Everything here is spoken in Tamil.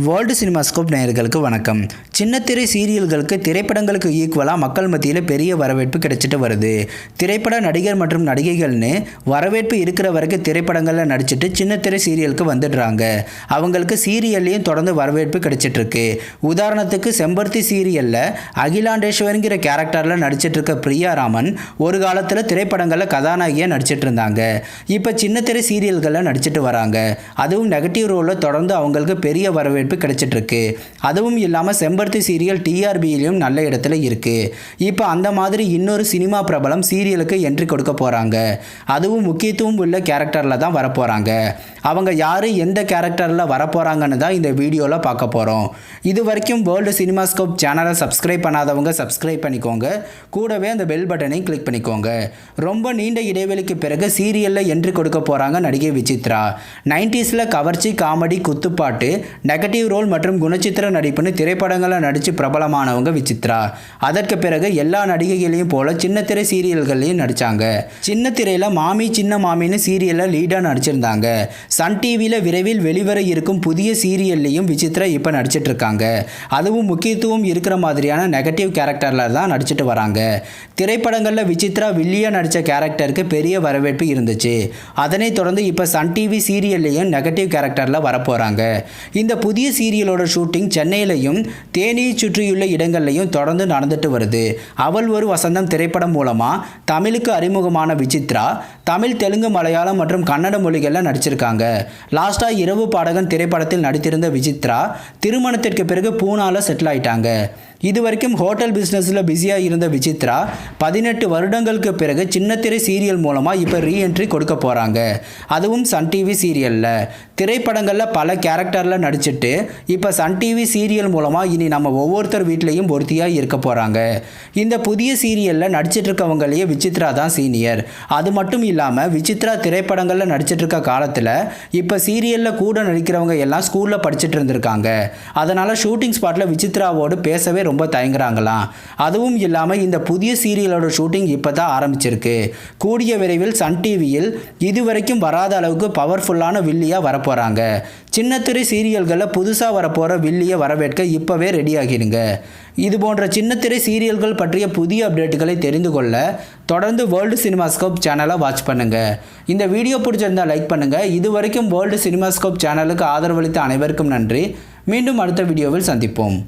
வேர்ல்டு சினிமாஸ்கோப் நேயர்களுக்கு வணக்கம். சின்னத்திரை சீரியல்களுக்கு திரைப்படங்களுக்கு ஈக்குவலாக மக்கள் மத்தியில் பெரிய வரவேற்பு கிடைச்சிட்டு வருது. திரைப்பட நடிகர் மற்றும் நடிகைகள்னு வரவேற்பு இருக்கிற வரைக்கும் திரைப்படங்களில் நடிச்சுட்டு சின்னத்திரை சீரியலுக்கு வந்துடுறாங்க. அவங்களுக்கு சீரியல்லையும் தொடர்ந்து வரவேற்பு கிடைச்சிட்டு இருக்கு. உதாரணத்துக்கு செம்பருத்தி சீரியலில் அகிலாண்டேஸ்வரிங்கிற கேரக்டரில் நடிச்சிட்டு இருக்க பிரியா ராமன் ஒரு காலத்தில் திரைப்படங்களில் கதாநாயகியாக நடிச்சிட்டு இருந்தாங்க. இப்போ சின்னத்திரை சீரியல்களில் நடிச்சிட்டு வராங்க. அதுவும் நெகட்டிவ் ரோலில் தொடர்ந்து அவங்களுக்கு பெரிய வரவேற்பு கிடைச்சிட்டு இருக்கு. அதுவும் இல்லாமல் செம்பருத்தி சீரியல் டிஆர்பியிலும் நல்ல இடத்துல இருக்கு. இப்போ அந்த மாதிரி இன்னொரு சினிமா பிரபலம் சீரியலுக்கு என்ட்ரி கொடுக்க போறாங்க. அதுவும் முக்கியத்துவம் உள்ள கேரக்டரில் தான் வரப்போறாங்க. அவங்க யாரு, எந்த கேரக்டரில் வரப்போறாங்கன்னு தான் இந்த வீடியோவில் பார்க்க போகிறோம். இது வரைக்கும் வேர்ல்டு சினிமாஸ்கோப் சேனலை சப்ஸ்கிரைப் பண்ணாதவங்க சப்ஸ்கிரைப் பண்ணிக்கோங்க. கூடவே அந்த பெல் பட்டனையும் கிளிக் பண்ணிக்கோங்க. ரொம்ப நீண்ட இடைவெளிக்கு பிறகு சீரியலில் என்ட்ரி கொடுக்க போகிறாங்க நடிகை விசித்ரா. 90s கவர்ச்சி, காமெடி, குத்துப்பாட்டு, நெகட்டிவ் ரோல் மற்றும் குணச்சித்திர நடிப்புன்னு திரைப்படங்களில் நடித்து பிரபலமானவங்க விசித்ரா. அதற்கு பிறகு எல்லா நடிகைகளையும் போல சின்னத்திரை சீரியல்களையும் நடித்தாங்க. சின்னத்திரையில் மாமி சின்ன மாமின்னு சீரியலில் லீடாக நடிச்சிருந்தாங்க. சன் டிவியில் விரைவில் வெளிவர இருக்கும் புதிய சீரியல்லையும் விசித்ரா இப்போ நடிச்சிட்டு இருக்காங்க. அதுவும் முக்கியத்துவம் இருக்கிற மாதிரியான நெகட்டிவ் கேரக்டரில் தான் நடிச்சிட்டு வராங்க. திரைப்படங்களில் விசித்ரா வில்லியாக நடித்த கேரக்டருக்கு பெரிய வரவேற்பு இருந்துச்சு. அதனைத் தொடர்ந்து இப்போ சன் டிவி சீரியல்லையும் நெகட்டிவ் கேரக்டரில் வரப்போகிறாங்க. இந்த புதிய சீரியலோட ஷூட்டிங் சென்னையிலையும் தேனியை சுற்றியுள்ள இடங்கள்லையும் தொடர்ந்து நடந்துட்டு வருது. அவள் ஒரு வசந்தம் திரைப்படம் மூலமாக தமிழுக்கு அறிமுகமான விசித்ரா தமிழ், தெலுங்கு, மலையாளம் மற்றும் கன்னட மொழிகளில் நடிச்சிருக்காங்க. லாஸ்ட்டாக இரவு பாடகன் திரைப்படத்தில் நடித்திருந்த விசித்ரா திருமணத்திற்கு பிறகு பூனால செட்டில் ஆயிட்டாங்க. இது வரைக்கும் ஹோட்டல் பிஸ்னஸில் பிஸியாக இருந்த விசித்ரா 18 வருடங்களுக்கு பிறகு சின்னத்திரை சீரியல் மூலமாக இப்போ ரீஎன்ட்ரி கொடுக்க போகிறாங்க. அதுவும் சன் டிவி சீரியலில். திரைப்படங்களில் பல கேரக்டரில் நடிச்சிட்டு இப்போ சன் டிவி சீரியல் மூலமாக இனி நம்ம ஒவ்வொருத்தர் வீட்லேயும் ஒருத்தியாக இருக்க போகிறாங்க. இந்த புதிய சீரியலில் நடிச்சிட்டு இருக்கவங்களையே விசித்ரா தான் சீனியர். அது மட்டும் இல்லாமல் விசித்ரா திரைப்படங்களில் நடிச்சிட்டு இருக்க காலத்தில் இப்போ சீரியலில் கூட நடிக்கிறவங்க எல்லாம் ஸ்கூலில் படிச்சுட்டு இருந்திருக்காங்க. அதனால் ஷூட்டிங் ஸ்பாட்டில் விசித்ராவோடு பேசவே ரொம்ப தயங்குறாங்களாம். அதுவும் இல்லாமல் இந்த புதிய சீரியலோட ஷூட்டிங் இப்போ தான் ஆரம்பிச்சிருக்கு. கூடிய விரைவில் சன் டிவியில் இதுவரைக்கும் வராத அளவுக்கு பவர்ஃபுல்லான வில்லியாக வரப்போகிறாங்க. சின்னத்திரை சீரியல்களில் புதுசாக வரப்போகிற வில்லியை வரவேற்க இப்போவே ரெடி ஆகிடுங்க. இது போன்ற சின்னத்திரை சீரியல்கள் பற்றிய புதிய அப்டேட்டுகளை தெரிந்து கொள்ள தொடர்ந்து வேர்ல்டு சினிமாஸ்கோப் சேனலை வாட்ச் பண்ணுங்கள். இந்த வீடியோ பிடிச்சிருந்தால் லைக் பண்ணுங்கள். இது வரைக்கும் வேர்ல்டு சினிமாஸ்கோப் சேனலுக்கு ஆதரவளித்த அனைவருக்கும் நன்றி. மீண்டும் அடுத்த வீடியோவில் சந்திப்போம்.